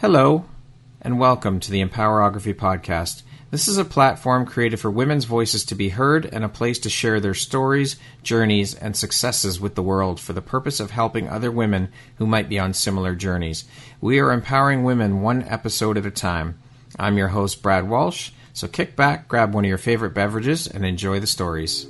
Hello, and welcome to the Empowerography Podcast. This is a platform created for women's voices to be heard and a place to share their stories, journeys, and successes with the world for the purpose of helping other women who might be on similar journeys. We are empowering women one episode at a time. I'm your host, Brad Walsh, so kick back, grab one of your favorite beverages, and enjoy the stories.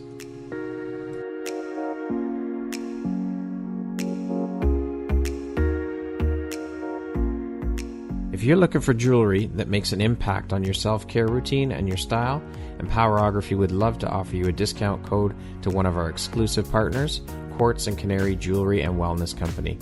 If you're looking for jewelry that makes an impact on your self-care routine and your style, Empowerography would love to offer you a discount code to one of our exclusive partners, Quartz and Canary Jewelry and Wellness Company.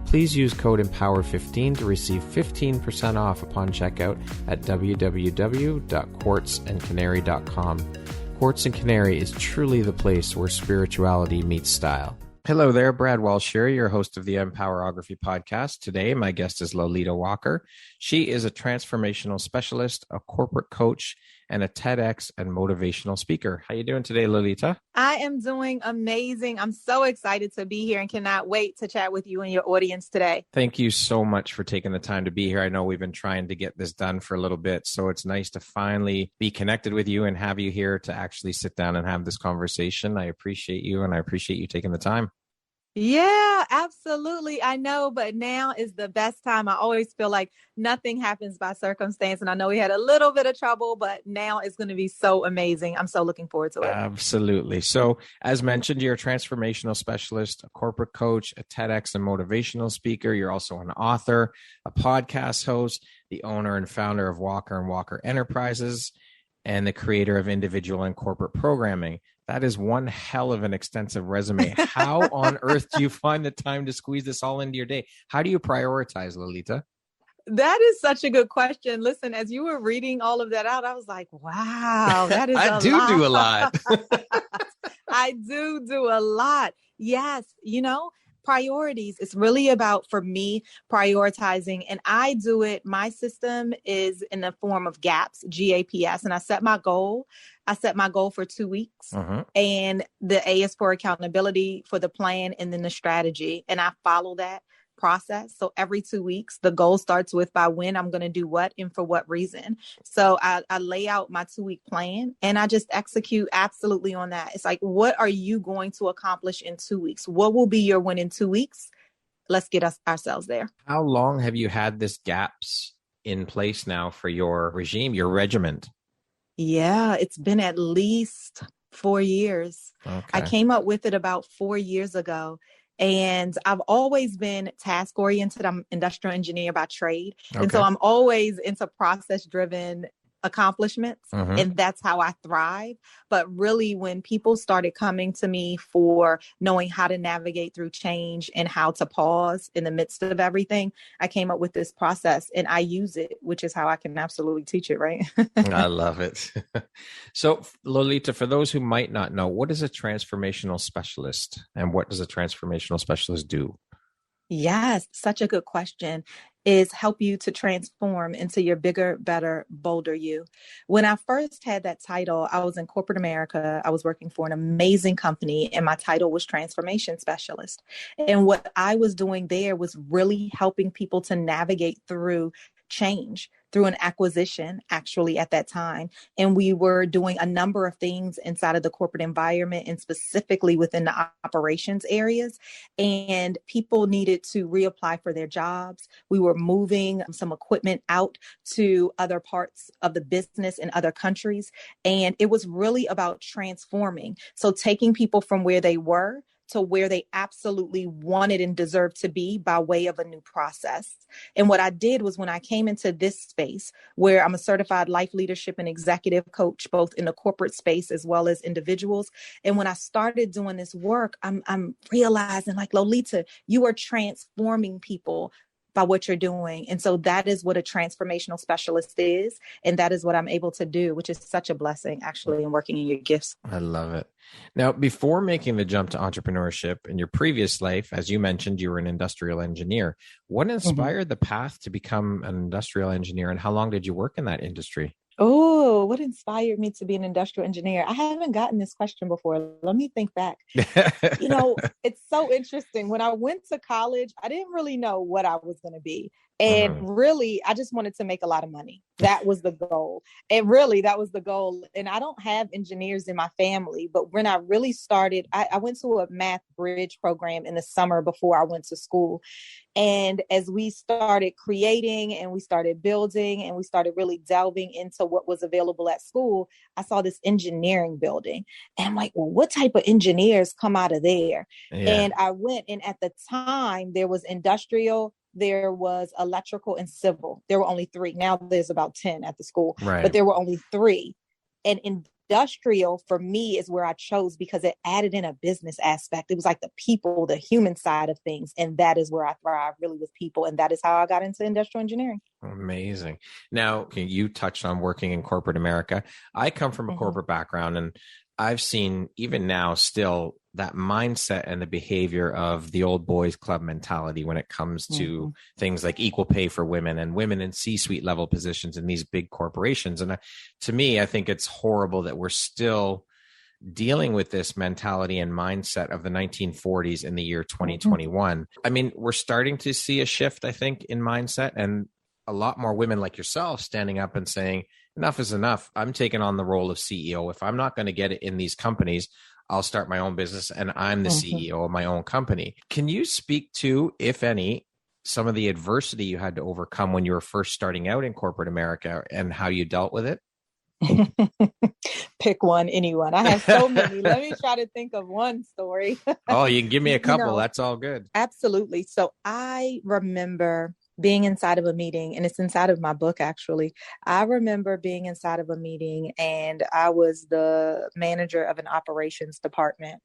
Please use code EMPOWER15 to receive 15% off upon checkout at www.quartzandcanary.com. Quartz and Canary is truly the place where spirituality meets style. Hello there, Brad Walsh here, your host of the Empowerography Podcast. Today, my guest is Lolita Walker. She is a transformational specialist, a corporate coach, and a TEDx and motivational speaker. How are you doing today, Lolita? I am doing amazing. I'm so excited to be here and cannot wait to chat with you and your audience today. Thank you so much for taking the time to be here. I know we've been trying to get this done for a little bit, so it's nice to finally be connected with you and have you here to actually sit down and have this conversation. I appreciate you, and I appreciate you taking the time. Yeah, absolutely. I know, but now is the best time. I always feel like nothing happens by circumstance. And I know we had a little bit of trouble, but now it's going to be so amazing. I'm so looking forward to it. Absolutely. So as mentioned, you're a transformational specialist, a corporate coach, a TEDx and motivational speaker. You're also an author, a podcast host, the owner and founder of Walker and Walker Enterprises, and the creator of individual and corporate programming. That is one hell of an extensive resume. How on earth do you find the time to squeeze this all into your day? How do you prioritize, Lolita? That is such a good question. Listen, as you were reading all of that out, I was like, wow, that is a lot. I do a lot. I do a lot. Yes. Priorities. It's really about, for me, prioritizing, and I do it. My system is in the form of G.A.P.S, G.A.P.S, and I set my goal. I set my goal for 2 weeks, and the A is for accountability, for the plan, and then the strategy. And I follow that process. So every 2 weeks, the goal starts with by when I'm going to do what and for what reason. So I lay out my 2-week plan and I just execute absolutely on that. It's like, what are you going to accomplish in 2 weeks? What will be your win in 2 weeks? Let's get ourselves there. How long have you had this G.A.P.S in place now for your regime, your regiment? Yeah, it's been at least 4 years. Okay. I came up with it about 4 years ago. And I've always been task oriented. I'm an industrial engineer by trade. Okay. And so I'm always into process driven accomplishments. And that's how I thrive. But really, when people started coming to me for knowing how to navigate through change and how to pause in the midst of everything, I came up with this process and I use it, which is how I can absolutely teach it, right? I love it. So, Lolita, for those who might not know, what is a transformational specialist and what does a transformational specialist do? Yes, such a good question. Is help you to transform into your bigger, better, bolder you. When I first had that title, I was in corporate America. I was working for an amazing company and my title was transformation specialist. And what I was doing there was really helping people to navigate through change, through an acquisition, actually, at that time. And we were doing a number of things inside of the corporate environment and specifically within the operations areas. And people needed to reapply for their jobs. We were moving some equipment out to other parts of the business in other countries. And it was really about transforming. So taking people from where they were to where they absolutely wanted and deserved to be by way of a new process. And what I did was when I came into this space where I'm a certified life leadership and executive coach, both in the corporate space as well as individuals. And when I started doing this work, I'm realizing like, Lolita, you are transforming people by what you're doing. And so that is what a transformational specialist is. And that is what I'm able to do, which is such a blessing, actually, in working in your gifts. I love it. Now, before making the jump to entrepreneurship in your previous life, as you mentioned, you were an industrial engineer. What inspired the path to become an industrial engineer and how long did you work in that industry? Oh, what inspired me to be an industrial engineer? I haven't gotten this question before. Let me think back. It's so interesting. When I went to college, I didn't really know what I was going to be. And really, I just wanted to make a lot of money. That was the goal. And really, that was the goal. And I don't have engineers in my family, but when I really started, I went to a math bridge program in the summer before I went to school. And as we started creating and we started building and we started really delving into what was available at school, I saw this engineering building. And I'm like, well, what type of engineers come out of there? Yeah. And I went, and at the time, there was industrial, there was electrical, and civil. There were only 3. Now there's about 10 at the school, but there were only 3. And industrial for me is where I chose because it added in a business aspect. It was like the people, the human side of things. And that is where I thrive, really, with people. And that is how I got into industrial engineering. Amazing. Now, you touched on working in corporate America. I come from a corporate background, and I've seen, even now, still that mindset and the behavior of the old boys club mentality when it comes to things like equal pay for women and women in C-suite level positions in these big corporations. And to me, I think it's horrible that we're still dealing with this mentality and mindset of the 1940s in the year 2021. I mean, we're starting to see a shift, I think, in mindset, and a lot more women like yourself standing up and saying, enough is enough. I'm taking on the role of CEO. If I'm not going to get it in these companies, I'll start my own business and I'm the CEO of my own company. Can you speak to, if any, some of the adversity you had to overcome when you were first starting out in corporate America and how you dealt with it? Pick one, anyone. I have so many. Let me try to think of one story. Oh, you can give me a couple. That's all good. Absolutely. So I remember being inside of a meeting, and it's inside of my book, actually. I remember being inside of a meeting, and I was the manager of an operations department.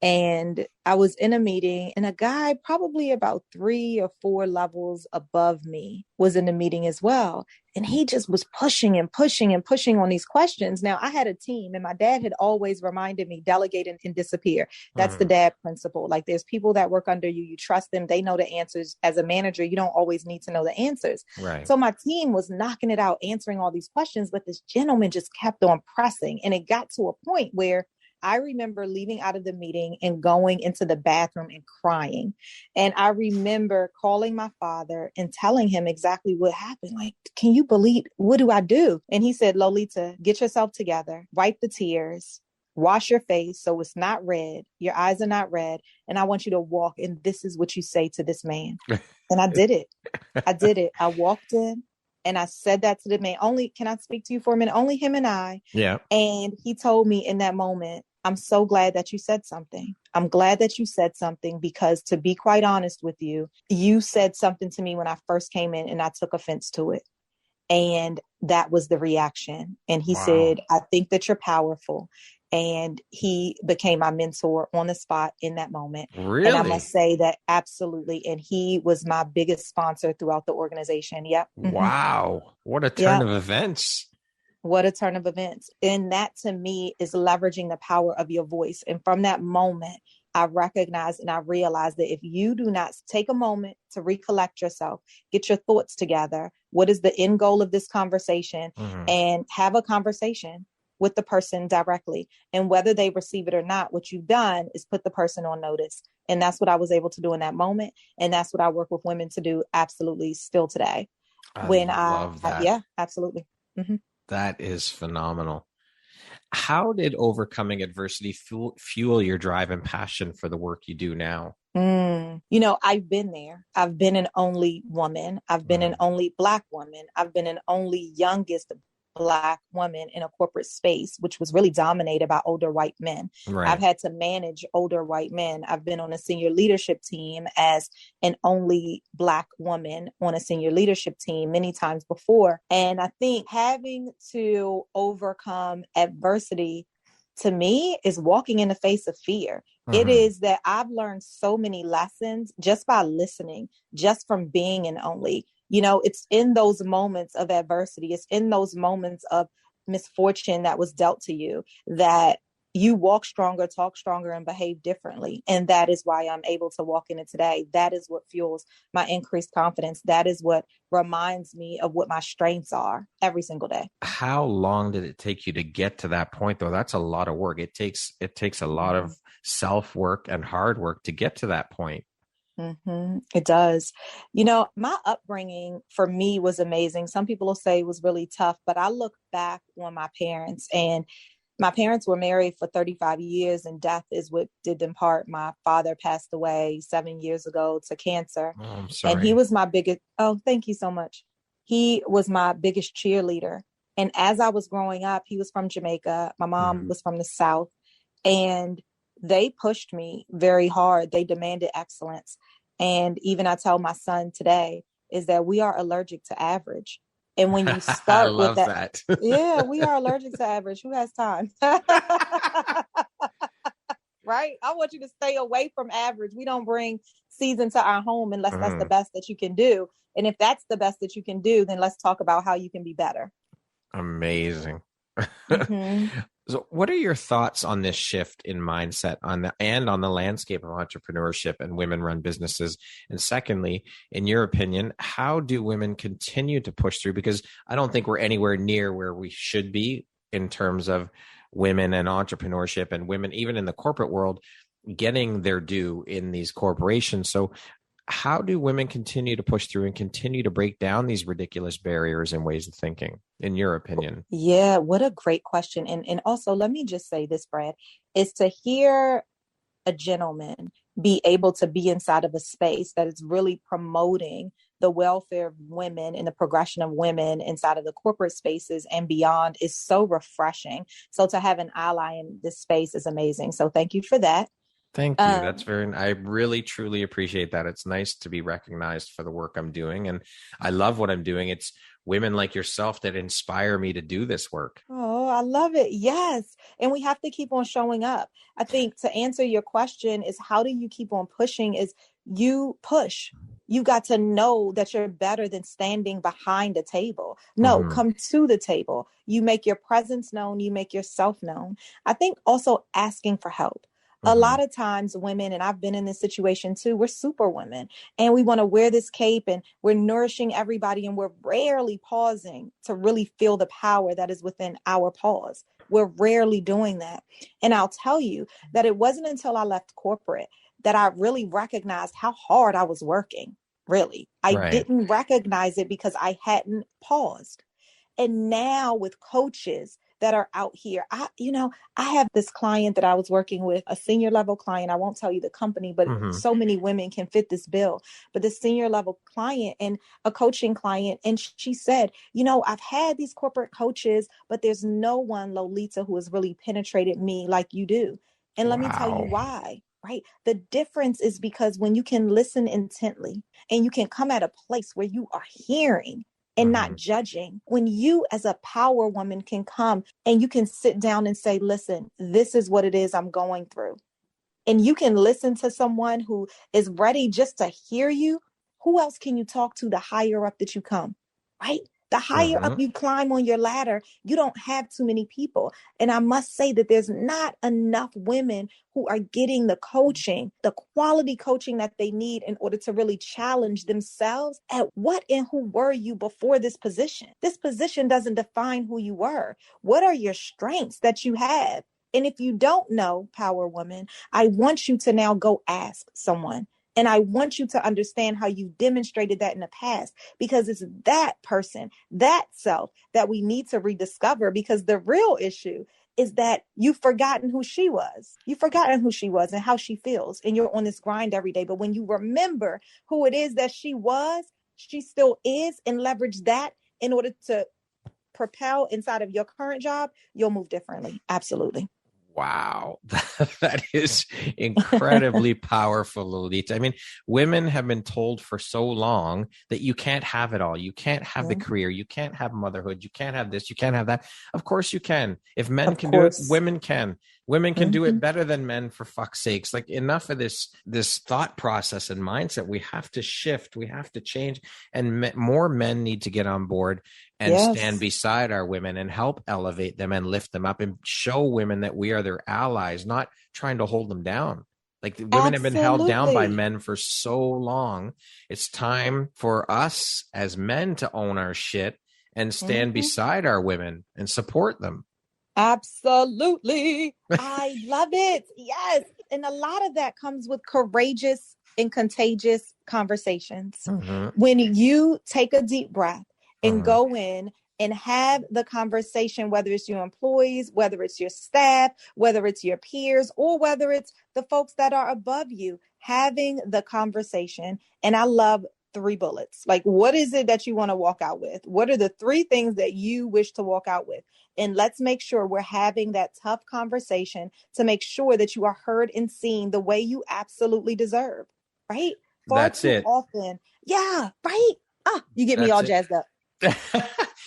And I was in a meeting, and a guy probably about 3 or 4 levels above me was in the meeting as well. And he just was pushing and pushing and pushing on these questions. Now, I had a team, and my dad had always reminded me, delegate and disappear. That's the dad principle. Like, there's people that work under you. You trust them. They know the answers. As a manager, you don't always need to know the answers. Right. So my team was knocking it out, answering all these questions, but this gentleman just kept on pressing. And it got to a point where I remember leaving out of the meeting and going into the bathroom and crying. And I remember calling my father and telling him exactly what happened. Like, can you believe, what do I do? And he said, Lolita, get yourself together, wipe the tears, wash your face so it's not red. Your eyes are not red. And I want you to walk. And this is what you say to this man. And I did it. I did it. I walked in. And I said that to the man. Can I speak to you for a minute? Only him and I. Yeah. And he told me in that moment, I'm so glad that you said something. I'm glad that you said something, because to be quite honest with you, you said something to me when I first came in and I took offense to it. And that was the reaction. And he said, I think that you're powerful. And he became my mentor on the spot in that moment. Really? And I must say that absolutely. And he was my biggest sponsor throughout the organization. Yep. Wow. What a turn of events. What a turn of events. And that, to me, is leveraging the power of your voice. And from that moment, I recognized and I realized that if you do not take a moment to recollect yourself, get your thoughts together, what is the end goal of this conversation, and have a conversation with the person directly. And whether they receive it or not, what you've done is put the person on notice. And that's what I was able to do in that moment. And that's what I work with women to do absolutely still today. I love that. Yeah, absolutely. That is phenomenal. How did overcoming adversity fuel your drive and passion for the work you do now? I've been there. I've been an only woman. I've been an only Black woman. I've been an only youngest Black woman in a corporate space, which was really dominated by older white men. Right. I've had to manage older white men. I've been on a senior leadership team as an only Black woman on a senior leadership team many times before. And I think having to overcome adversity, to me, is walking in the face of fear. It is that I've learned so many lessons just by listening, just from being an only. It's in those moments of adversity, it's in those moments of misfortune that was dealt to you that you walk stronger, talk stronger, and behave differently. And that is why I'm able to walk in it today. That is what fuels my increased confidence. That is what reminds me of what my strengths are every single day. How long did it take you to get to that point, though? That's a lot of work. It takes a lot of self-work and hard work to get to that point. It does. My upbringing for me was amazing. Some people will say it was really tough, but I look back on my parents, and my parents were married for 35 years, and death is what did them part. My father passed away 7 years ago to cancer. Oh, I'm sorry. And he was my biggest, oh, thank you so much. He was my biggest cheerleader. And as I was growing up, he was from Jamaica. My mom was from the South, and they pushed me very hard. They demanded excellence. And even I tell my son today is that we are allergic to average. And when you start with that, yeah, we are allergic to average. Who has time? Right? I want you to stay away from average. We don't bring seeds into our home unless that's the best that you can do. And if that's the best that you can do, then let's talk about how you can be better. Amazing. So what are your thoughts on this shift in mindset on the landscape of entrepreneurship and women-run businesses? And secondly, in your opinion, how do women continue to push through? Because I don't think we're anywhere near where we should be in terms of women and entrepreneurship and women, even in the corporate world, getting their due in these corporations. So how do women continue to push through and continue to break down these ridiculous barriers and ways of thinking, in your opinion? Yeah, what a great question. And also, let me just say this, Brad, is to hear a gentleman be able to be inside of a space that is really promoting the welfare of women and the progression of women inside of the corporate spaces and beyond is so refreshing. So to have an ally in this space is amazing. So thank you for that. Thank you. I really, truly appreciate that. It's nice to be recognized for the work I'm doing. And I love what I'm doing. It's women like yourself that inspire me to do this work. Oh, I love it. Yes. And we have to keep on showing up. I think to answer your question is how do you keep on pushing is you push. You got to know that you're better than standing behind a table. No, come to the table. You make your presence known. You make yourself known. I think also asking for help. A lot of times women, and I've been in this situation too, we're super women and we want to wear this cape and we're nourishing everybody and we're rarely pausing to really feel the power that is within our pause. We're rarely doing that. And I'll tell you that it wasn't until I left corporate that I really recognized how hard I was working. Really. I didn't recognize it because I hadn't paused. And now with coaches that are out here, I have this client that I was working with, a senior level client. I won't tell you the company, but so many women can fit this bill. But the senior level client and a coaching client. And she said, I've had these corporate coaches, but there's no one, Lolita, who has really penetrated me like you do. And let me tell you why. Right. The difference is because when you can listen intently and you can come at a place where you are hearing and not judging, when you as a power woman can come and you can sit down and say, listen, this is what it is I'm going through. And you can listen to someone who is ready just to hear you. Who else can you talk to the higher up that you come? Right. The higher up you climb on your ladder, you don't have too many people. And I must say that there's not enough women who are getting the coaching, the quality coaching that they need in order to really challenge themselves at what and who were you before this position. This position doesn't define who you were. What are your strengths that you have? And if you don't know, power woman, I want you to now go ask someone. And I want you to understand how you demonstrated that in the past, because it's that person, that self that we need to rediscover, because the real issue is that you've forgotten who she was. You've forgotten who she was and how she feels. And you're on this grind every day. But when you remember who it is that she was, she still is, and leverage that in order to propel inside of your current job, you'll move differently. Absolutely. Wow, that is incredibly powerful, Lolita. I mean, women have been told for so long that you can't have it all. You can't have the career. You can't have motherhood. You can't have this. You can't have that. Of course you can. If men can do it, women can. Women can do it better than men, for fuck's sakes. Like, enough of this thought process and mindset. We have to shift. We have to change. And more men need to get on board and stand beside our women and help elevate them and lift them up and show women that we are their allies, not trying to hold them down. Like, the women have been held down by men for so long. It's time for us as men to own our shit and stand beside our women and support them. Absolutely. I love it. Yes. And a lot of that comes with courageous in contagious conversations. Mm-hmm. When you take a deep breath and Mm-hmm. go in and have the conversation, whether it's your employees, whether it's your staff, whether it's your peers, or whether it's the folks that are above you, having the conversation. And I love 3 bullets. Like, what is it that you want to walk out with? What are the 3 things that you wish to walk out with? And let's make sure we're having that tough conversation to make sure that you are heard and seen the way you absolutely deserve, right? That's it. Often. Yeah, right? You get me all jazzed up.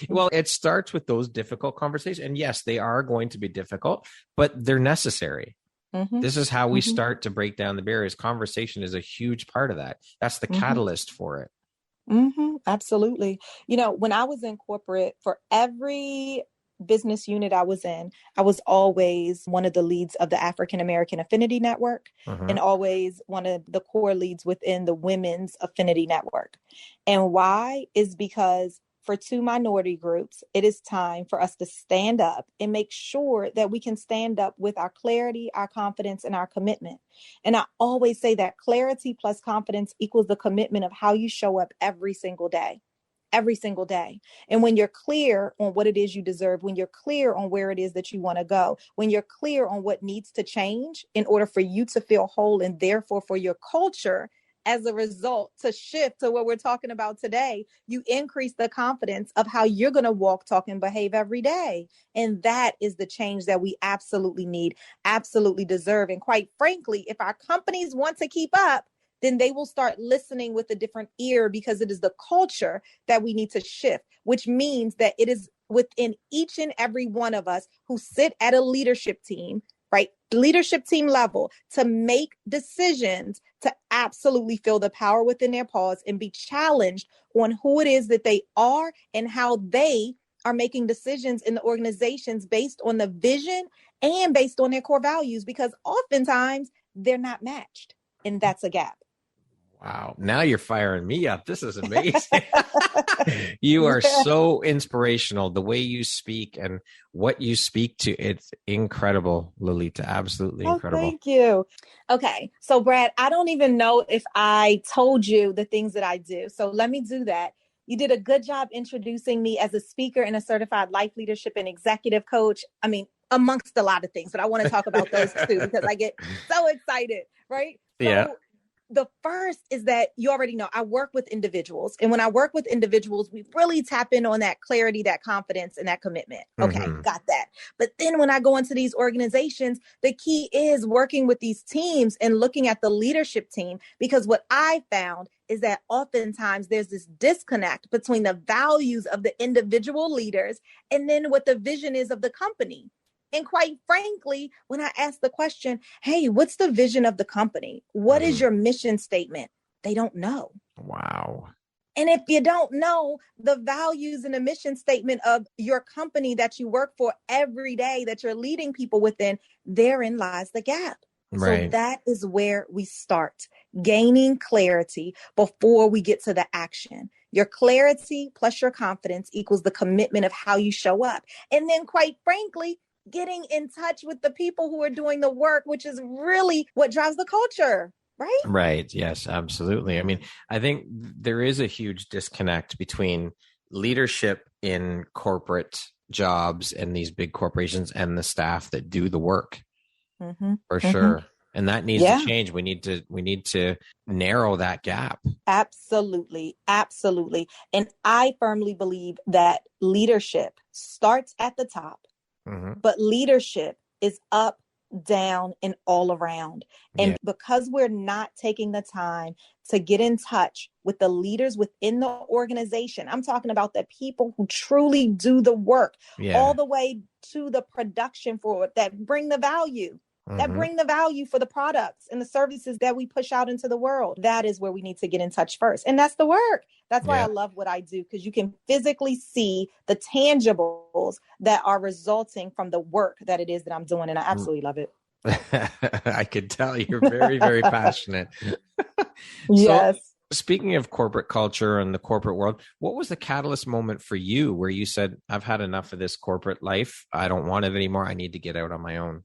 Well, it starts with those difficult conversations. And yes, they are going to be difficult, but they're necessary. Mm-hmm. This is how we start to break down the barriers. Conversation is a huge part of that. That's the catalyst for it. Absolutely. You know, when I was in corporate, for every business unit I was in, I was always one of the leads of the African American Affinity Network and always one of the core leads within the Women's Affinity Network. And why is because for 2 minority groups, it is time for us to stand up and make sure that we can stand up with our clarity, our confidence, and our commitment. And I always say that clarity plus confidence equals the commitment of how you show up every single day. Every single day. And when you're clear on what it is you deserve, when you're clear on where it is that you want to go, when you're clear on what needs to change in order for you to feel whole and therefore for your culture as a result to shift to what we're talking about today, you increase the confidence of how you're going to walk, talk, and behave every day. And that is the change that we absolutely need, absolutely deserve. And quite frankly, if our companies want to keep up, then they will start listening with a different ear because it is the culture that we need to shift, which means that it is within each and every one of us who sit at a leadership team, right? Leadership team level to make decisions, to absolutely feel the power within their paws and be challenged on who it is that they are and how they are making decisions in the organizations based on the vision and based on their core values, because oftentimes they're not matched. And that's a gap. Wow. Now you're firing me up. This is amazing. You are so inspirational. The way you speak and what you speak to, it's incredible, Lolita. Absolutely incredible. Thank you. Okay. So Brad, I don't even know if I told you the things that I do. So let me do that. You did a good job introducing me as a speaker and a certified life leadership and executive coach. I mean, amongst a lot of things, but I want to talk about those too, because I get so excited, right? Yeah. The first is that you already know I work with individuals. And when I work with individuals, we really tap in on that clarity, that confidence, and that commitment. Okay, got that. But then when I go into these organizations, the key is working with these teams and looking at the leadership team, because what I found is that oftentimes there's this disconnect between the values of the individual leaders and then what the vision is of the company. And quite frankly, when I ask the question, hey, what's the vision of the company? What is your mission statement? They don't know. Wow. And if you don't know the values and the mission statement of your company that you work for every day, that you're leading people within, therein lies the gap. Right. So that is where we start gaining clarity before we get to the action. Your clarity plus your confidence equals the commitment of how you show up. And then quite frankly, getting in touch with the people who are doing the work, which is really what drives the culture, right? Right. Yes, absolutely. I mean, I think there is a huge disconnect between leadership in corporate jobs and these big corporations and the staff that do the work. For sure. And that needs to change. We need to narrow that gap. Absolutely. Absolutely. And I firmly believe that leadership starts at the top. But leadership is up, down, and all around. And because we're not taking the time to get in touch with the leaders within the organization, I'm talking about the people who truly do the work, all the way to the production for it, that bring the value. That bring the value for the products and the services that we push out into the world. That is where we need to get in touch first. And that's the work. That's why I love what I do, because you can physically see the tangibles that are resulting from the work that it is that I'm doing. And I absolutely love it. I could tell you're very, very passionate. Yes. So, speaking of corporate culture and the corporate world, what was the catalyst moment for you where you said, I've had enough of this corporate life. I don't want it anymore. I need to get out on my own?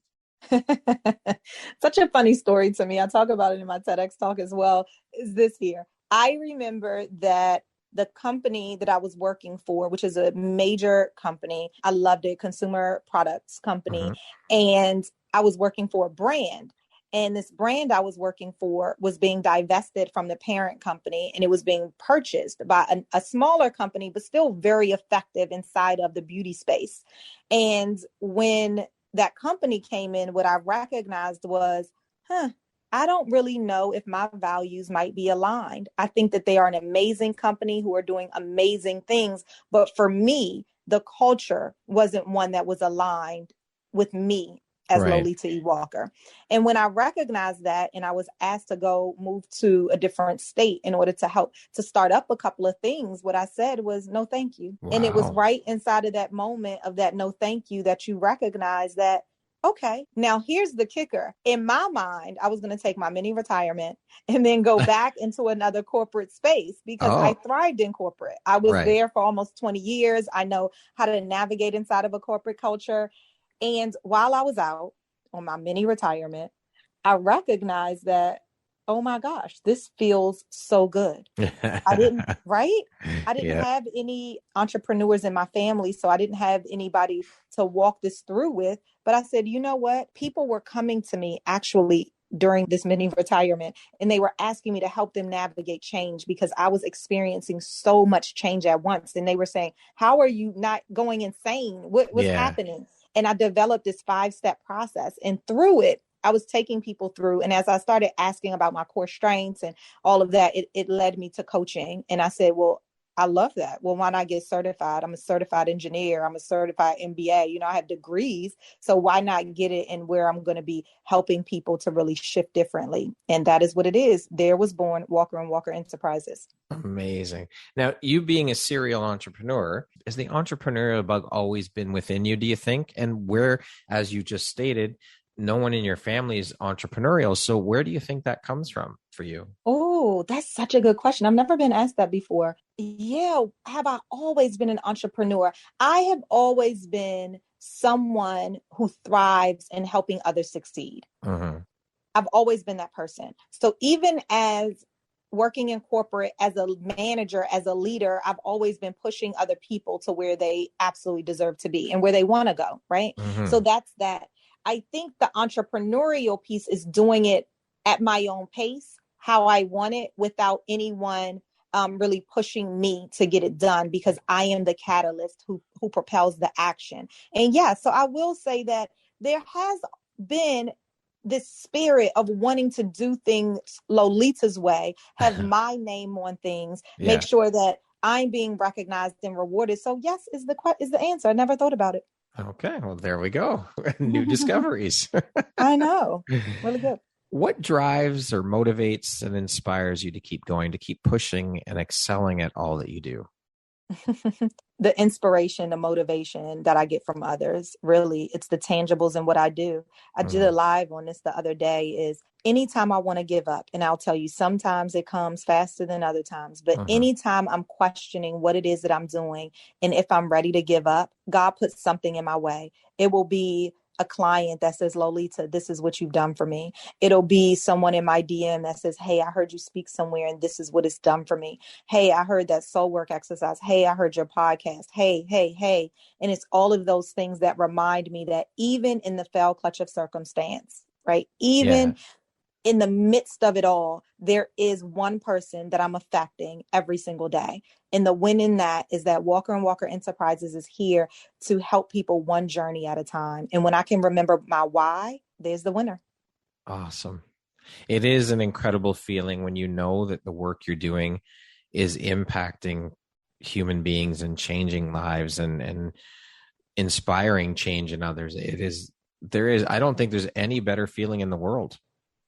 Such a funny story to me. I talk about it in my TEDx talk as well. Is this here? I remember that the company that I was working for, which is a major company, I loved it, consumer products company. And I was working for a brand. And this brand I was working for was being divested from the parent company, and it was being purchased by a smaller company, but still very effective inside of the beauty space. And when that company came in, what I recognized was, I don't really know if my values might be aligned. I think that they are an amazing company who are doing amazing things. But for me, the culture wasn't one that was aligned with me as Lolita E Walker. And when I recognized that, and I was asked to go move to a different state in order to help to start up a couple of things, what I said was, no, thank you. Wow. And it was right inside of that moment of that no, thank you, that you recognize that, okay, now here's the kicker. In my mind, I was going to take my mini retirement and then go back into another corporate space because I thrived in corporate. I was there for almost 20 years. I know how to navigate inside of a corporate culture. And while I was out on my mini retirement, I recognized that, oh my gosh, this feels so good. I didn't have any entrepreneurs in my family, so I didn't have anybody to walk this through with. But I said, you know what? People were coming to me actually during this mini retirement, and they were asking me to help them navigate change because I was experiencing so much change at once. And they were saying, how are you not going insane? What's happening? And I developed this 5-step process, and through it, I was taking people through. And as I started asking about my core strengths and all of that, it led me to coaching. And I said, well, I love that. Well, why not get certified? I'm a certified engineer. I'm a certified MBA. You know, I have degrees. So why not get it in where I'm going to be helping people to really shift differently? And that is what it is. There was born Walker & Walker Enterprises. Amazing. Now, you being a serial entrepreneur, has the entrepreneurial bug always been within you, do you think? And where, as you just stated, no one in your family is entrepreneurial. So where do you think that comes from for you? Oh, that's such a good question. I've never been asked that before. Yeah. Have I always been an entrepreneur? I have always been someone who thrives in helping others succeed. I've always been that person. So even as working in corporate as a manager, as a leader, I've always been pushing other people to where they absolutely deserve to be and where they want to go. Right. So that's that. I think the entrepreneurial piece is doing it at my own pace, how I want it, without anyone really pushing me to get it done, because I am the catalyst who propels the action. And yeah, so I will say that there has been this spirit of wanting to do things Lolita's way, have my name on things, make sure that I'm being recognized and rewarded. So yes, is the answer. I never thought about it. Okay, well, there we go. New discoveries. I know. Really good. What drives or motivates and inspires you to keep going, to keep pushing and excelling at all that you do? The inspiration, the motivation that I get from others. Really, it's the tangibles in what I do. I did a live on this the other day. Is anytime I want to give up, and I'll tell you, sometimes it comes faster than other times, but anytime I'm questioning what it is that I'm doing, and if I'm ready to give up, God puts something in my way. It will be a client that says, Lolita, this is what you've done for me. It'll be someone in my DM that says, hey, I heard you speak somewhere and this is what it's done for me. Hey, I heard that soul work exercise. Hey, I heard your podcast. Hey. And it's all of those things that remind me that even in the fell clutch of circumstance, right? Even in the midst of it all, there is one person that I'm affecting every single day. And the win in that is that Walker & Walker Enterprises is here to help people one journey at a time. And when I can remember my why, there's the winner. Awesome. It is an incredible feeling when you know that the work you're doing is impacting human beings and changing lives and inspiring change in others. I don't think there's any better feeling in the world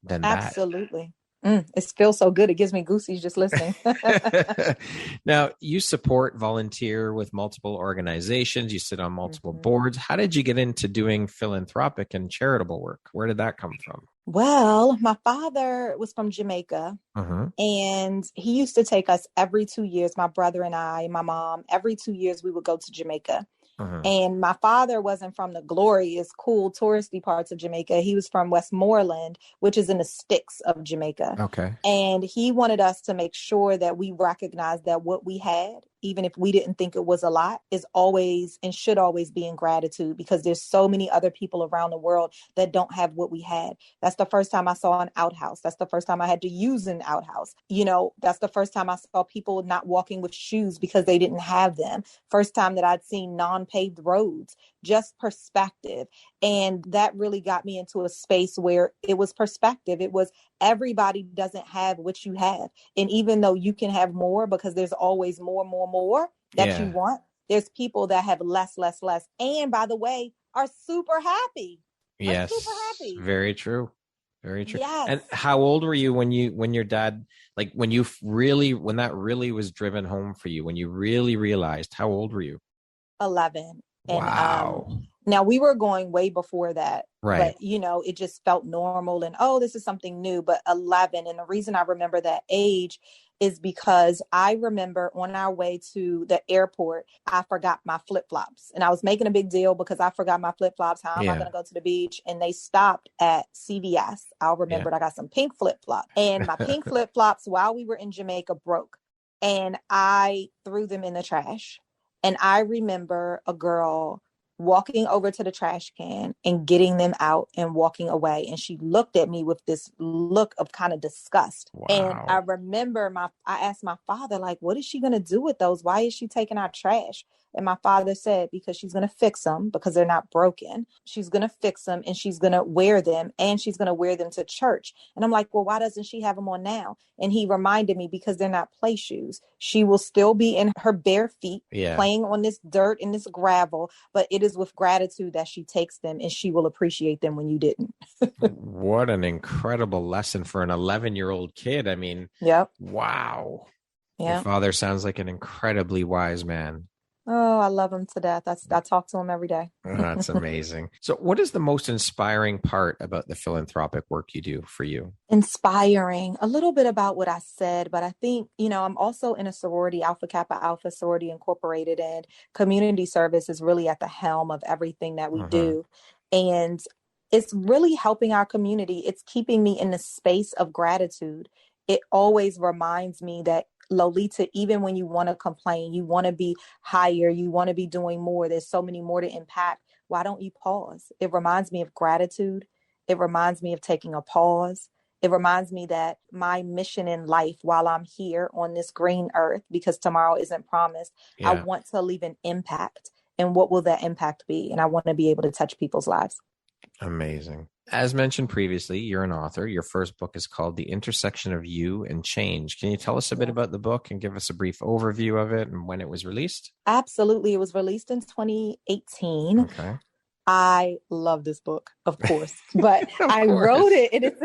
than that. Absolutely. It feels so good. It gives me goosies just listening. Now, you support, volunteer with multiple organizations. You sit on multiple boards. How did you get into doing philanthropic and charitable work? Where did that come from? Well, my father was from Jamaica, and he used to take us every 2 years, my brother and I, my mom, every 2 years we would go to Jamaica. Uh-huh. And my father wasn't from the glorious, cool, touristy parts of Jamaica. He was from Westmoreland, which is in the sticks of Jamaica. Okay. And he wanted us to make sure that we recognized that what we had, even if we didn't think it was a lot, is always and should always be in gratitude, because there's so many other people around the world that don't have what we had. That's the first time I saw an outhouse. That's the first time I had to use an outhouse. That's the first time I saw people not walking with shoes because they didn't have them. First time that I'd seen non-paved roads, just perspective. And that really got me into a space where it was perspective. It was everybody doesn't have what you have. And even though you can have more, because there's always more that you want, there's people that have less. And by the way, are super happy. Yes. Super happy. Very true. Very true. Yes. And how old were you when your dad, like when that really was driven home for you, when you really realized, how old were you? 11. And, wow. Now we were going way before that, right? But it just felt normal and this is something new. But 11, and the reason I remember that age is because I remember on our way to the airport, I forgot my flip-flops, and I was making a big deal because I forgot my flip-flops. How am I going to go to the beach? And they stopped at CVS. I'll remember I got some pink flip-flops, and my pink flip-flops while we were in Jamaica broke, and I threw them in the trash. And I remember a girl walking over to the trash can and getting them out and walking away. And she looked at me with this look of kind of disgust. Wow. And I remember I asked my father, like, what is she going to do with those? Why is she taking our trash? And my father said, because she's going to fix them, because they're not broken. She's going to fix them, and she's going to wear them, and she's going to wear them to church. And I'm like, well, why doesn't she have them on now? And he reminded me, because they're not play shoes. She will still be in her bare feet playing on this dirt and this gravel, but it is with gratitude that she takes them, and she will appreciate them when you didn't. What an incredible lesson for an 11-year-old kid. I mean, wow. Yeah. Your father sounds like an incredibly wise man. Oh, I love him to death. I talk to him every day. That's amazing. So what is the most inspiring part about the philanthropic work you do for you? Inspiring. A little bit about what I said, but I think, I'm also in a sorority, Alpha Kappa Alpha Sorority Incorporated, and community service is really at the helm of everything that we do. And it's really helping our community. It's keeping me in the space of gratitude. It always reminds me that, Lolita, even when you want to complain, you want to be higher, you want to be doing more, there's so many more to impact. Why don't you pause? It reminds me of gratitude. It reminds me of taking a pause. It reminds me that my mission in life while I'm here on this green earth, because tomorrow isn't promised, I want to leave an impact. And what will that impact be? And I want to be able to touch people's lives. Amazing. As mentioned previously, you're an author. Your first book is called The Intersection of You and Change. Can you tell us a bit about the book and give us a brief overview of it and when it was released? Absolutely. It was released in 2018. Okay. I love this book, of course, but I wrote it. And it's,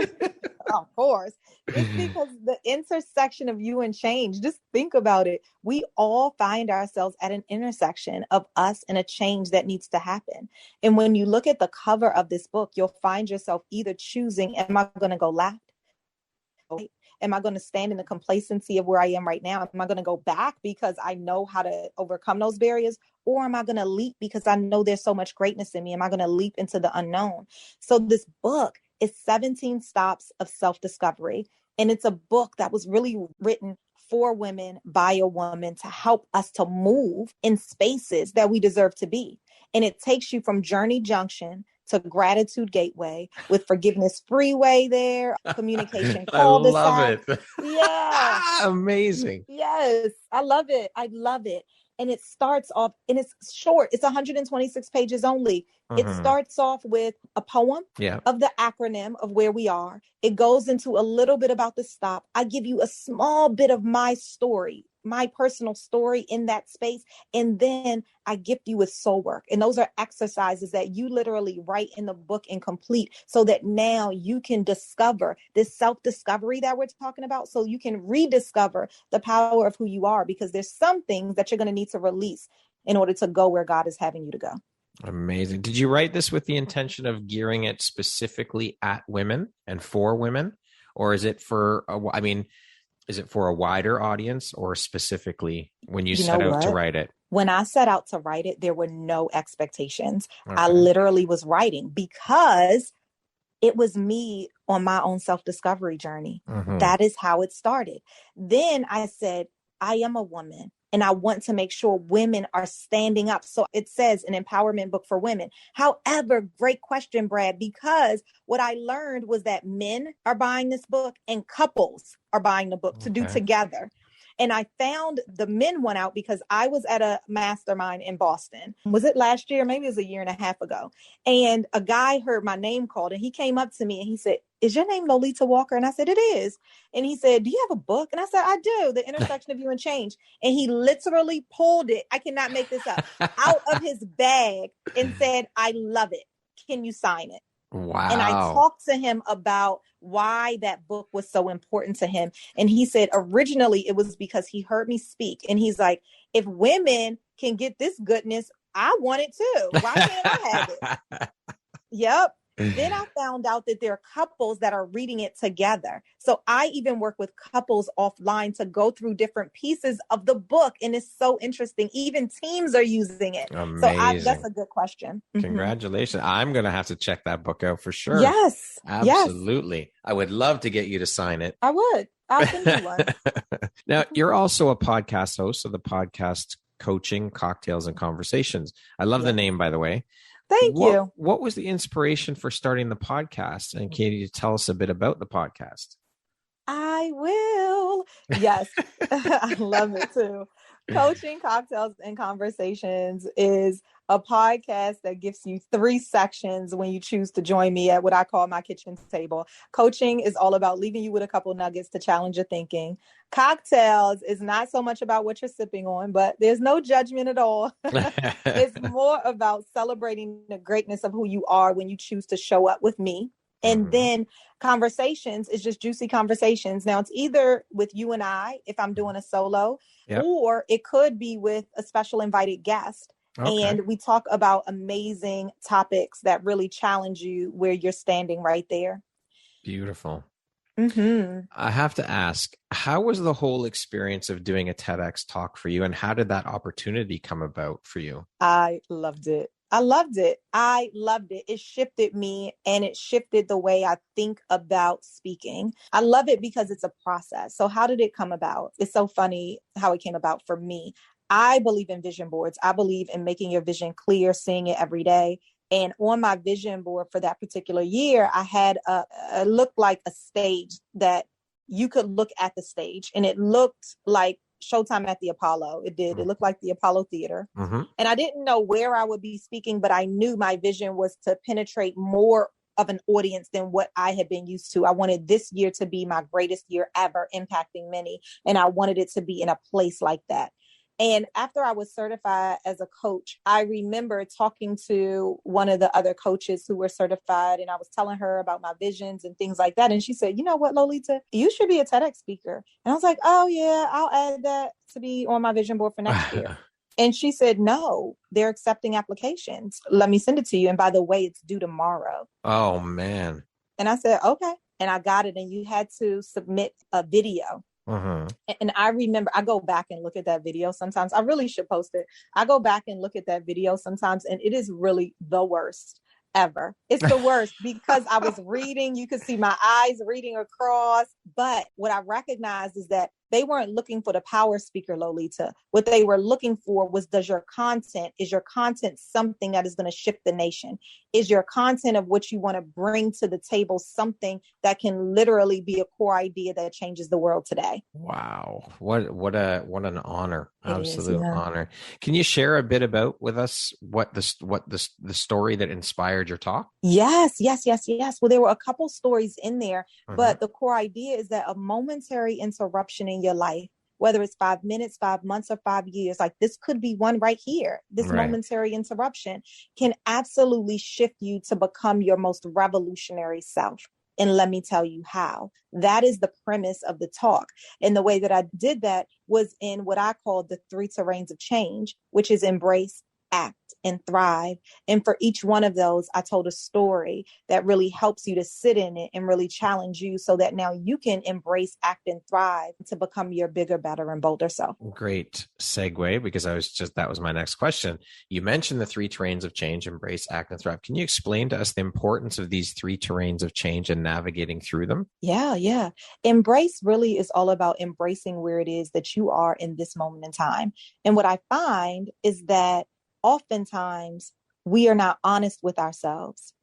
of course, it's because the intersection of you and change. Just think about it. We all find ourselves at an intersection of us and a change that needs to happen. And when you look at the cover of this book, you'll find yourself either choosing, am I going to go left? Am I going to stand in the complacency of where I am right now? Am I going to go back because I know how to overcome those barriers? Or am I going to leap because I know there's so much greatness in me? Am I going to leap into the unknown? So this book is 17 stops of self-discovery. And it's a book that was really written for women by a woman to help us to move in spaces that we deserve to be. And it takes you from Journey Junction to Gratitude Gateway, with Forgiveness Freeway there, communication cul-de-sac. I love it. Yeah. Amazing. Yes. I love it. I love it. And it starts off, and it's short. It's 126 pages only. It starts off with a poem of the acronym of where we are. It goes into a little bit about the stop. I give you a small bit of my story, my personal story in that space. And then I gift you with soul work. And those are exercises that you literally write in the book and complete, so that now you can discover this self-discovery that we're talking about. So you can rediscover the power of who you are, because there's some things that you're going to need to release in order to go where God is having you to go. Amazing. Did you write this with the intention of gearing it specifically at women and for women? Or is it for, Is it for a wider audience or specifically when you set out to write it? When I set out to write it, there were no expectations. Okay. I literally was writing because it was me on my own self-discovery journey. Mm-hmm. That is how it started. Then I said, I am a woman and I want to make sure women are standing up. So it says an empowerment book for women. However, great question, Brad, because what I learned was that men are buying this book and couples are buying the book to do together. And I found the men one out because I was at a mastermind in Boston. Was it last year? Maybe it was a year and a half ago. And a guy heard my name called and he came up to me and he said, is your name Lolita Walker? And I said, it is. And he said, do you have a book? And I said, I do. The Intersection of You and Change. And he literally pulled it, I cannot make this up, out of his bag and said, I love it. Can you sign it? Wow. And I talked to him about why that book was so important to him. And he said, originally it was because he heard me speak. And he's like, if women can get this goodness, I want it too. Why can't I have it? Yep. Then I found out that there are couples that are reading it together. So I even work with couples offline to go through different pieces of the book. And it's so interesting. Even teams are using it. Amazing. So that's a good question. Congratulations. I'm going to have to check that book out for sure. Yes. Absolutely. Yes. I would love to get you to sign it. I would. I'll send you one. Now, you're also a podcast host of the podcast Coaching, Cocktails, and Conversations. I love the name, by the way. Thank you. What was the inspiration for starting the podcast? And can you tell us a bit about the podcast? I will. Yes. I love it too. Coaching, Cocktails, and Conversations is a podcast that gives you 3 sections when you choose to join me at what I call my kitchen table. Coaching is all about leaving you with a couple nuggets to challenge your thinking. Cocktails is not so much about what you're sipping on, but there's no judgment at all. It's more about celebrating the greatness of who you are when you choose to show up with me. And then Conversations is just juicy conversations. Now it's either with you and I, if I'm doing a solo, or it could be with a special invited guest. Okay. And we talk about amazing topics that really challenge you where you're standing right there. Beautiful. I have to ask, how was the whole experience of doing a TEDx talk for you? And how did that opportunity come about for you? I loved it. It shifted me and it shifted the way I think about speaking. I love it because it's a process. So how did it come about? It's so funny how it came about for me. I believe in vision boards. I believe in making your vision clear, seeing it every day. And on my vision board for that particular year, I had it looked like a stage that you could look at the stage and it looked like Showtime at the Apollo. It did. It looked like the Apollo Theater. And I didn't know where I would be speaking, but I knew my vision was to penetrate more of an audience than what I had been used to. I wanted this year to be my greatest year ever, impacting many. And I wanted it to be in a place like that. And after I was certified as a coach, I remember talking to one of the other coaches who were certified, and I was telling her about my visions and things like that. And she said, you know what, Lolita, you should be a TEDx speaker. And I was like, oh yeah, I'll add that to be on my vision board for next year. And she said, no, they're accepting applications. Let me send it to you. And by the way, it's due tomorrow. Oh, man. And I said, okay. And I got it. And you had to submit a video. And I remember I go back and look at that video sometimes. I really should post it. I go back and look at that video sometimes, and it is really the worst ever. It's the worst because I was reading, you could see my eyes reading across. But what I recognized is that they weren't looking for the power speaker, Lolita. What they were looking for was, is your content something that is going to shift the nation? Is your content of what you want to bring to the table something that can literally be a core idea that changes the world today? Wow. What an honor. Absolute honor. Can you share a bit about with us what the story that inspired your talk? Yes. Well, there were a couple stories in there, but the core idea is that a momentary interruption in your life, whether it's 5 minutes, 5 months, or 5 years, like this could be one right here. This momentary interruption can absolutely shift you to become your most revolutionary self. And let me tell you how. That is the premise of the talk. And the way that I did that was in what I call the 3 terrains of change, which is embrace, act, and thrive. And for each one of those, I told a story that really helps you to sit in it and really challenge you so that now you can embrace, act, and thrive to become your bigger, better, and bolder self. Great segue, because that was my next question. You mentioned the 3 terrains of change: embrace, act, and thrive. Can you explain to us the importance of these 3 terrains of change and navigating through them? Yeah. Embrace really is all about embracing where it is that you are in this moment in time. And what I find is that oftentimes we are not honest with ourselves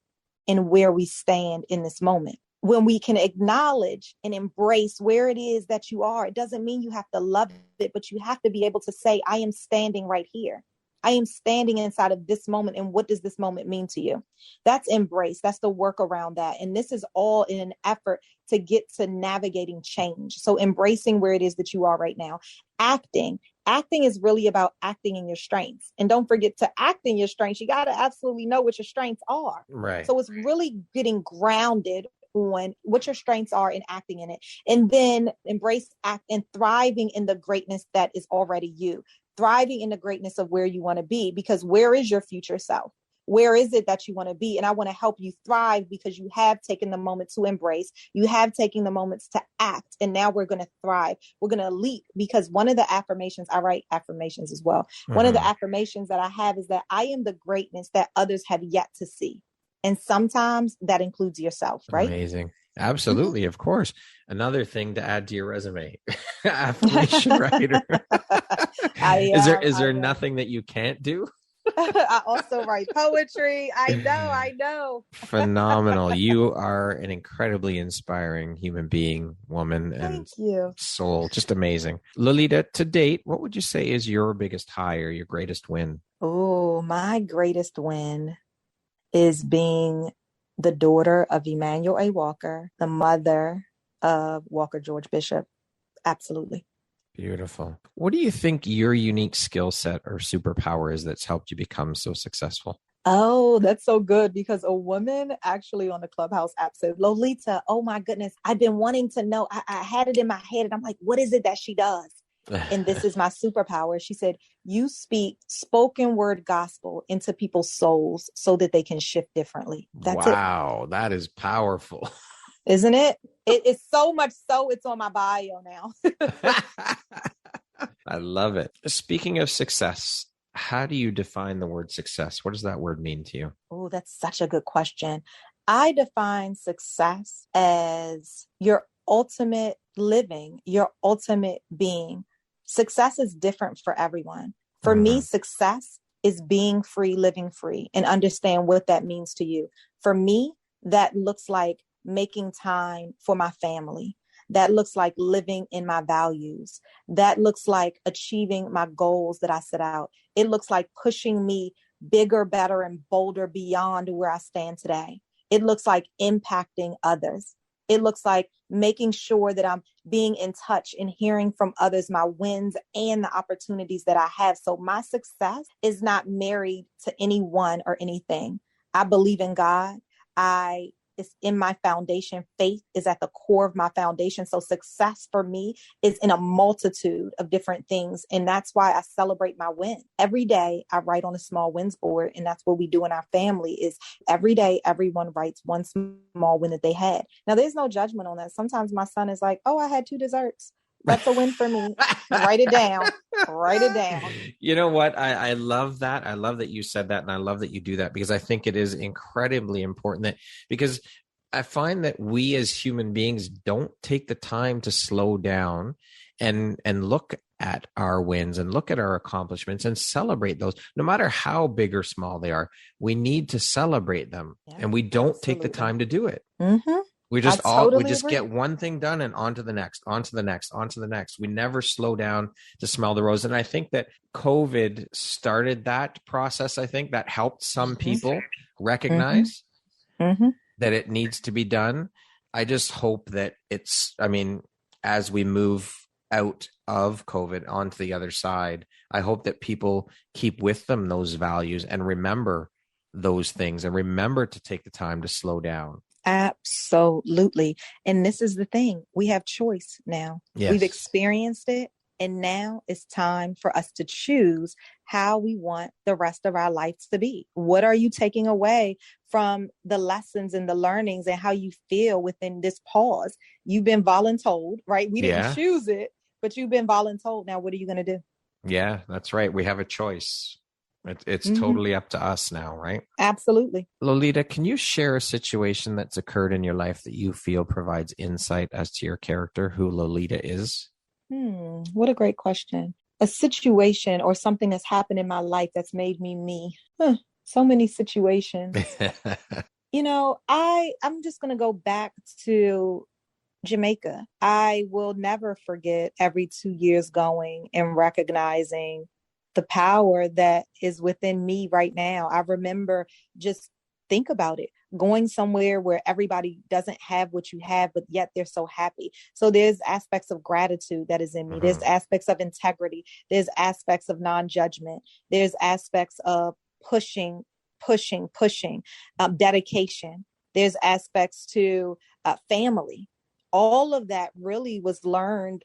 and where we stand in this moment. When we can acknowledge and embrace where it is that you are, it doesn't mean you have to love it, but you have to be able to say, I am standing right here. I am standing inside of this moment. And what does this moment mean to you? That's embrace. That's the work around that. And this is all in an effort to get to navigating change. So embracing where it is that you are right now. Acting is really about acting in your strengths. And don't forget to act in your strengths. You got to absolutely know what your strengths are. Right. So it's really getting grounded on what your strengths are and acting in it. And then embrace, act, and thriving in the greatness that is already you. Thriving in the greatness of where you want to be, because where is your future self? Where is it that you want to be? And I want to help you thrive because you have taken the moment to embrace. You have taken the moments to act. And now we're going to thrive. We're going to leap, because one of the affirmations, I write affirmations as well. One of the affirmations that I have is that I am the greatness that others have yet to see. And sometimes that includes yourself, right? Amazing. Absolutely. Of course. Another thing to add to your resume, affirmation writer. Is there nothing that you can't do? I also write poetry. I know. Phenomenal. You are an incredibly inspiring human being, woman, and soul. Just amazing. Lolita, to date, what would you say is your biggest high or your greatest win? Oh, my greatest win is being the daughter of Emmanuel A. Walker, the mother of Walker George Bishop. Absolutely. Beautiful. What do you think your unique skill set or superpower is that's helped you become so successful? Oh, that's so good, because a woman actually on the Clubhouse app said, Lolita, oh my goodness, I've been wanting to know. I had it in my head and I'm like, what is it that she does? And this is my superpower. She said, you speak spoken word gospel into people's souls so that they can shift differently. That's wow, that is powerful. Isn't it? It's so much so it's on my bio now. I love it. Speaking of success, how do you define the word success? What does that word mean to you? Oh, that's such a good question. I define success as your ultimate living, your ultimate being. Success is different for everyone. For me, success is being free, living free, and understand what that means to you. For me, that looks like making time for my family. That looks like living in my values. That looks like achieving my goals that I set out. It looks like pushing me bigger, better, and bolder beyond where I stand today. It looks like impacting others. It looks like making sure that I'm being in touch and hearing from others my wins and the opportunities that I have. So my success is not married to anyone or anything. I believe in God. It's in my foundation. Faith is at the core of my foundation. So success for me is in a multitude of different things. And that's why I celebrate my win. Every day I write on a small wins board. And that's what we do in our family is every day, everyone writes one small win that they had. Now there's no judgment on that. Sometimes my son is like, oh, I had 2 desserts. That's a win for me. Write it down. Write it down. You know what? I love that. I love that you said that. And I love that you do that because I think it is incredibly important because I find that we as human beings don't take the time to slow down and look at our wins and look at our accomplishments and celebrate those, no matter how big or small they are. We need to celebrate them, and we don't take the time to do it. Mm-hmm. We just get one thing done and on to the next, on to the next, on to the next. We never slow down to smell the rose. And I think that COVID started that process. I think that helped some people recognize that it needs to be done. I just hope that as we move out of COVID onto the other side, I hope that people keep with them those values and remember those things and remember to take the time to slow down. Absolutely. And this is the thing. We have choice now. Yes. We've experienced it. And now it's time for us to choose how we want the rest of our life to be. What are you taking away from the lessons and the learnings and how you feel within this pause? You've been voluntold, right? We didn't choose it, but you've been voluntold. Now, what are you going to do? Yeah, that's right. We have a choice. It's totally up to us now, right? Absolutely. Lolita, can you share a situation that's occurred in your life that you feel provides insight as to your character, who Lolita is? What a great question. A situation or something that's happened in my life that's made me me. So many situations. I'm just going to go back to Jamaica. I will never forget every 2 years going and recognizing the power that is within me right now. I remember, just think about it, going somewhere where everybody doesn't have what you have, but yet they're so happy. So there's aspects of gratitude that is in me. There's aspects of integrity. There's aspects of non-judgment. There's aspects of pushing, dedication. There's aspects to family. All of that really was learned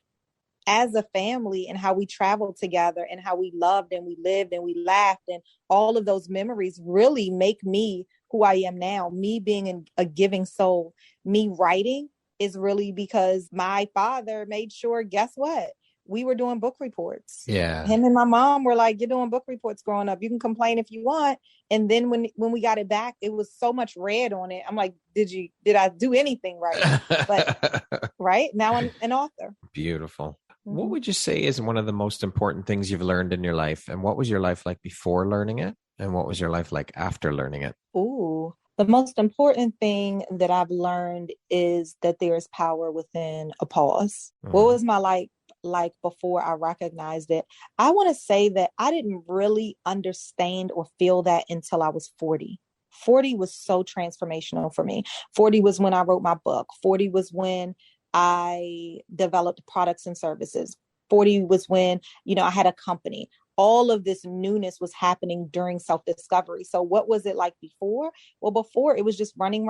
as a family, and how we traveled together and how we loved and we lived and we laughed, and all of those memories really make me who I am now. Me being a giving soul, me writing is really because my father made sure, guess what? We were doing book reports. Yeah. Him and my mom were like, you're doing book reports growing up. You can complain if you want. And then when we got it back, it was so much red on it. I'm like, did I do anything right? But right now I'm an author. Beautiful. What would you say is one of the most important things you've learned in your life? And what was your life like before learning it? And what was your life like after learning it? The most important thing that I've learned is that there is power within a pause. What was my life like before I recognized it? I want to say that I didn't really understand or feel that until I was 40. 40 was so transformational for me. 40 was when I wrote my book. 40 was when I developed products and services. 40 was when, I had a company. All of this newness was happening during self-discovery. So what was it like before? Well, before it was just running.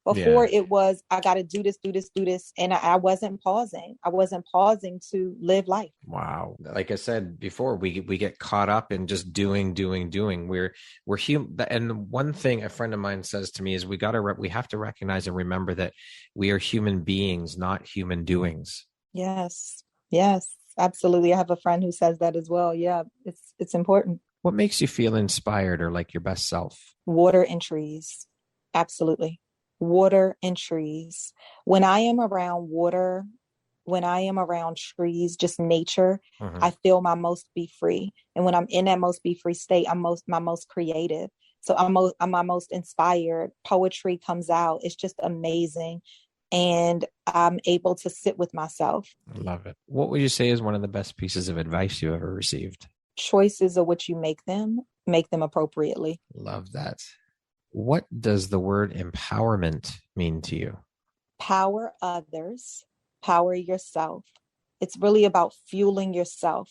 Before it was, I got to do this. And I wasn't pausing. I wasn't pausing to live life. Wow. Like I said before, we get caught up in just doing. We're human. And one thing a friend of mine says to me is we have to recognize and remember that we are human beings, not human doings. Yes. Absolutely. I have a friend who says that as well. Yeah, it's important. What makes you feel inspired or like your best self? Water and trees. Absolutely. Water and trees. When I am around water, when I am around trees, just nature, I feel my most be free. And when I'm in that most be free state, I'm my most creative. So I'm my most inspired. Poetry comes out. It's just amazing. And I'm able to sit with myself. I love it. What would you say is one of the best pieces of advice you ever received? Choices are what you make them appropriately. Love that. What does the word empowerment mean to you? Power others, power yourself. It's really about fueling yourself.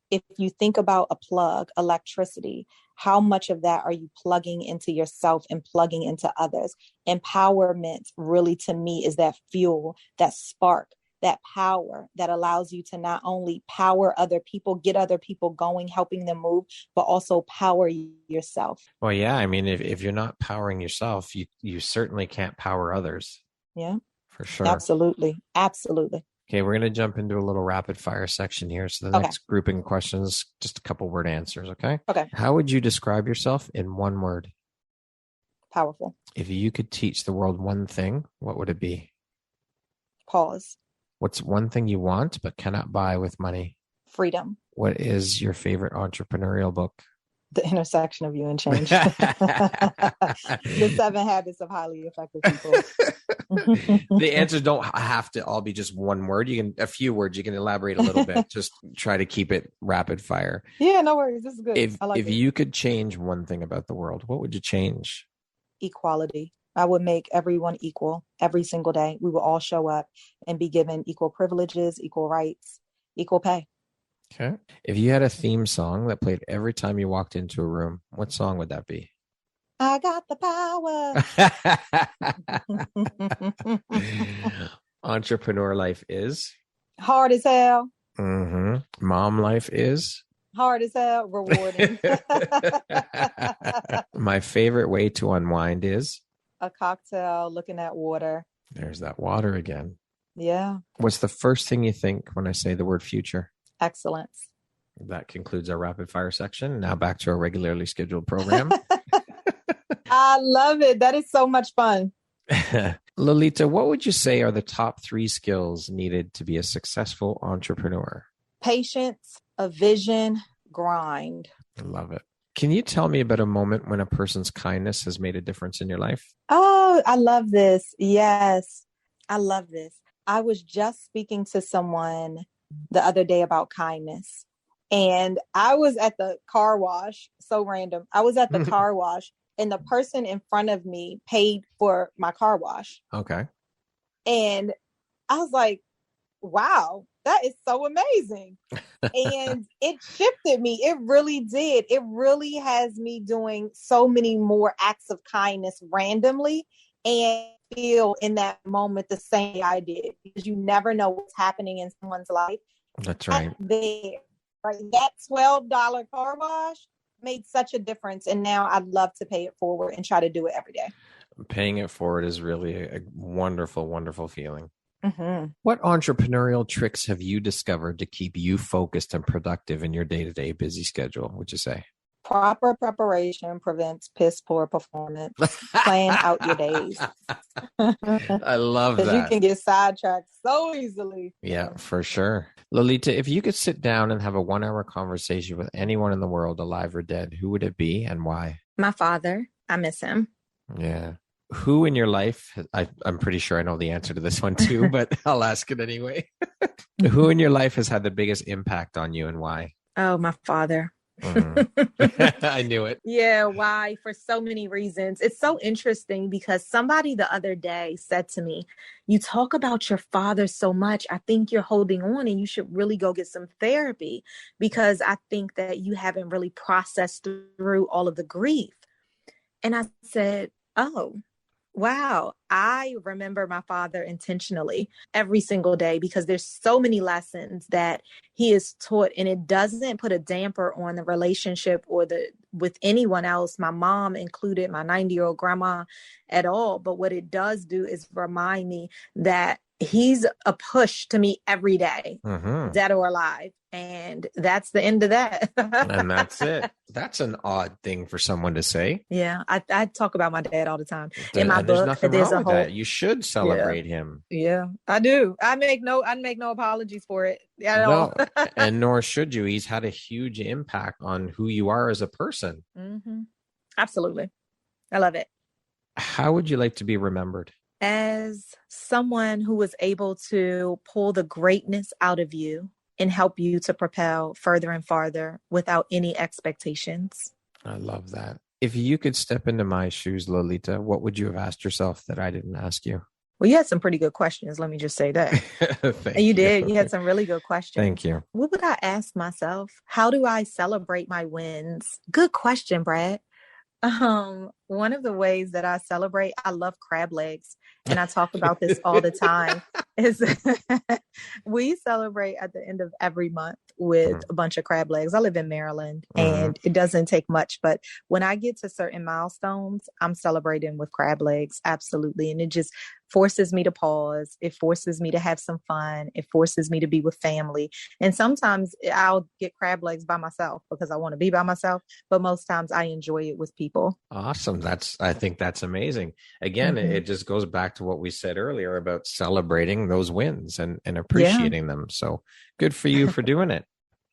If you think about a plug, electricity, how much of that are you plugging into yourself and plugging into others? Empowerment really to me is that fuel, that spark, that power that allows you to not only power other people, get other people going, helping them move, but also power yourself. Well, yeah. I mean, if you're not powering yourself, you certainly can't power others. Yeah, for sure. Absolutely. Okay, we're going to jump into a little rapid fire section here. So the next grouping questions, just a couple word answers, okay? Okay. How would you describe yourself in one word? Powerful. If you could teach the world one thing, what would it be? Pause. What's one thing you want but cannot buy with money? Freedom. What is your favorite entrepreneurial book? The Intersection of You and Change. The 7 Habits of Highly Effective People. The answers don't have to all be just one word. A few words. You can elaborate a little bit. Just try to keep it rapid fire. Yeah, no worries. This is good. If you could change one thing about the world, what would you change? Equality. I would make everyone equal every single day. We will all show up and be given equal privileges, equal rights, equal pay. Okay. If you had a theme song that played every time you walked into a room, what song would that be? I got the power. Entrepreneur life is? Hard as hell. Mom life is? hard as hell, rewarding. My favorite way to unwind is a cocktail, looking at water. There's that water again. Yeah. What's the first thing you think when I say the word future? Excellence. That concludes our rapid fire section. Now back to our regularly scheduled program. I love it. That is so much fun. Lolita, what would you say are the top 3 skills needed to be a successful entrepreneur? Patience, a vision, grind. I love it. Can you tell me about a moment when a person's kindness has made a difference in your life? Oh, I love this. Yes, I love this. I was just speaking to someone the other day about kindness, and I was at the car wash. So random. I was at the car wash, and the person in front of me paid for my car wash. Okay. And I was like, wow, that is so amazing. And it shifted me. It really did. It really has me doing so many more acts of kindness randomly and feel in that moment the same I did, because you never know what's happening in someone's life. That's right. There, right? That $12 car wash made such a difference. And now I'd love to pay it forward and try to do it every day. Paying it forward is really a wonderful, wonderful feeling. Mm-hmm. What entrepreneurial tricks have you discovered to keep you focused and productive in your day-to-day busy schedule, would you say? Proper preparation prevents piss poor performance. Plan out your days. I love that. Because you can get sidetracked so easily. Yeah, for sure. Lolita, if you could sit down and have a 1-hour conversation with anyone in the world, alive or dead, who would it be and why? My father. I miss him. Yeah. Who in your life, I'm pretty sure I know the answer to this one too, but I'll ask it anyway. Who in your life has had the biggest impact on you and why? Oh, my father. I knew it. Yeah, why? For so many reasons. It's so interesting because somebody the other day said to me, you talk about your father so much. I think you're holding on and you should really go get some therapy, because I think that you haven't really processed through all of the grief. And I said, oh, wow. I remember my father intentionally every single day, because there's so many lessons that he is taught, and it doesn't put a damper on the relationship or with anyone else, my mom included, my 90-year-old grandma, at all. But what it does do is remind me that he's a push to me every day, dead or alive. And that's the end of that. And that's it. That's an odd thing for someone to say. Yeah. I talk about my dad all the time. In my there's book, nothing there's wrong a with whole, that. You should celebrate him. Yeah, I do. I make no apologies for it at all. And nor should you. He's had a huge impact on who you are as a person. Mm-hmm. Absolutely. I love it. How would you like to be remembered? As someone who was able to pull the greatness out of you and help you to propel further and farther without any expectations. I love that. If you could step into my shoes, Lolita, what would you have asked yourself that I didn't ask you? Well, you had some pretty good questions. Let me just say that. Thank and you did. You had some really good questions. Thank you. What would I ask myself? How do I celebrate my wins? Good question, Brad. One of the ways that I celebrate, I love crab legs. And I talk about this all the time, is we celebrate at the end of every month with a bunch of crab legs. I live in Maryland and it doesn't take much, but when I get to certain milestones, I'm celebrating with crab legs. Absolutely. And it just forces me to pause. It forces me to have some fun. It forces me to be with family. And sometimes I'll get crab legs by myself because I want to be by myself, but most times I enjoy it with people. Awesome. I think that's amazing. Again, it just goes back to what we said earlier about celebrating those wins and appreciating them. So good for you for doing it.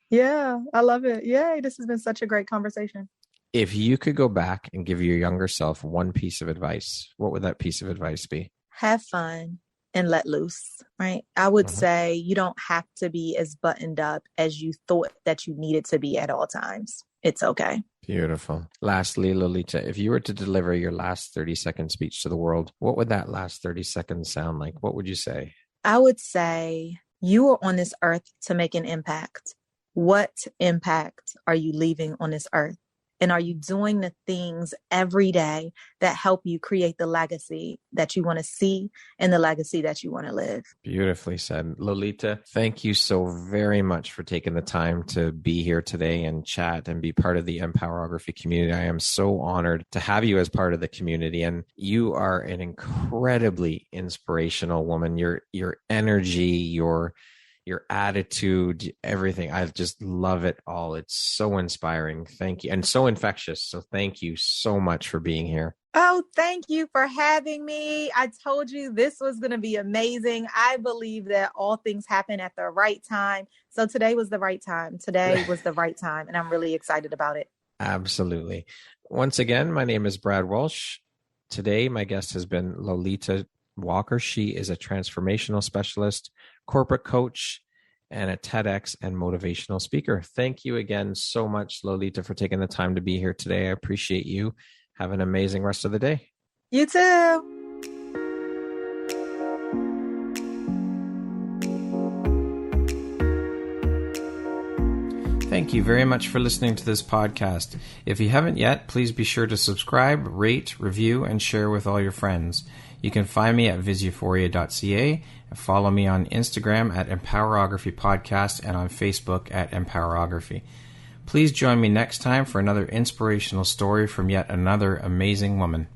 Yeah, I love it. Yay. This has been such a great conversation. If you could go back and give your younger self one piece of advice, what would that piece of advice be? Have fun and let loose, right? I would say you don't have to be as buttoned up as you thought that you needed to be at all times. It's okay. Beautiful. Lastly, Lolita, if you were to deliver your last 30-second speech to the world, what would that last 30 seconds sound like? What would you say? I would say you are on this earth to make an impact. What impact are you leaving on this earth? And are you doing the things every day that help you create the legacy that you want to see and the legacy that you want to live? Beautifully said. Lolita, thank you so very much for taking the time to be here today and chat and be part of the Empowerography community. I am so honored to have you as part of the community. And you are an incredibly inspirational woman. Your energy, your attitude, everything. I just love it all. It's so inspiring. Thank you. And so infectious. So thank you so much for being here. Oh, thank you for having me. I told you this was going to be amazing. I believe that all things happen at the right time. So today was the right time. Today was the right time. And I'm really excited about it. Absolutely. Once again, my name is Brad Walsh. Today, my guest has been Lolita Walker. She is a transformational specialist, corporate coach, and a TEDx and motivational speaker. Thank you again so much, Lolita, for taking the time to be here today. I appreciate you. Have an amazing rest of the day. You too. Thank you very much for listening to this podcast. If you haven't yet, please be sure to subscribe, rate, review, and share with all your friends. You can find me at viseuphoria.ca and follow me on Instagram at Empowerography Podcast and on Facebook at Empowerography. Please join me next time for another inspirational story from yet another amazing woman.